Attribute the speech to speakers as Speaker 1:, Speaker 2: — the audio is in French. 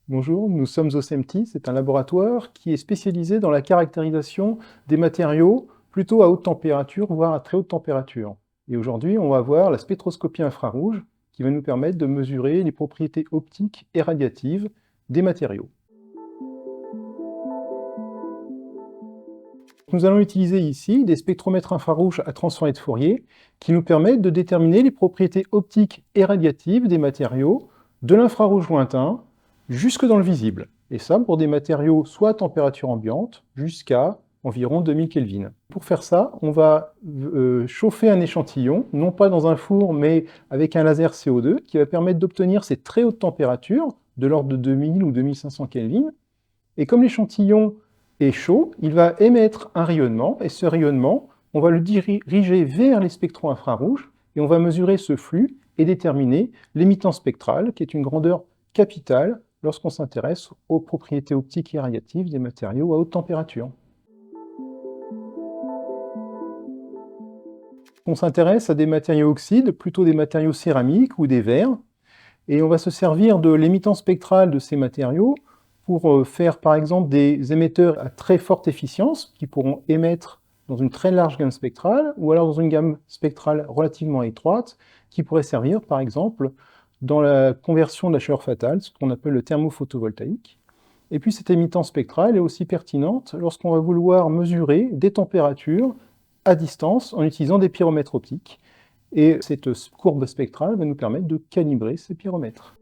Speaker 1: Bonjour, nous sommes au CEMTI, c'est un laboratoire qui est spécialisé dans la caractérisation des matériaux plutôt à haute température, voire à très haute température. Et aujourd'hui, on va voir la spectroscopie infrarouge qui va nous permettre de mesurer les propriétés optiques et radiatives des matériaux. Nous allons utiliser ici des spectromètres infrarouges à transfert de Fourier qui nous permettent de déterminer les propriétés optiques et radiatives des matériaux de l'infrarouge lointain jusque dans le visible. Et ça pour des matériaux soit à température ambiante jusqu'à environ 2000 Kelvin. Pour faire ça, on va chauffer un échantillon, non pas dans un four, mais avec un laser CO2 qui va permettre d'obtenir ces très hautes températures de l'ordre de 2000 ou 2500 Kelvin. Et comme l'échantillon est chaud, il va émettre un rayonnement, et ce rayonnement, on va le diriger vers les spectraux infrarouges, et on va mesurer ce flux et déterminer l'émittance spectrale, qui est une grandeur capitale lorsqu'on s'intéresse aux propriétés optiques et radiatives des matériaux à haute température. On s'intéresse à des matériaux oxydes, plutôt des matériaux céramiques ou des verres, et on va se servir de l'émittance spectrale de ces matériaux pour faire par exemple des émetteurs à très forte efficience qui pourront émettre dans une très large gamme spectrale ou alors dans une gamme spectrale relativement étroite qui pourrait servir par exemple dans la conversion de la chaleur fatale, ce qu'on appelle le thermophotovoltaïque. Et puis cette émittance spectrale est aussi pertinente lorsqu'on va vouloir mesurer des températures à distance en utilisant des pyromètres optiques. Et cette courbe spectrale va nous permettre de calibrer ces pyromètres.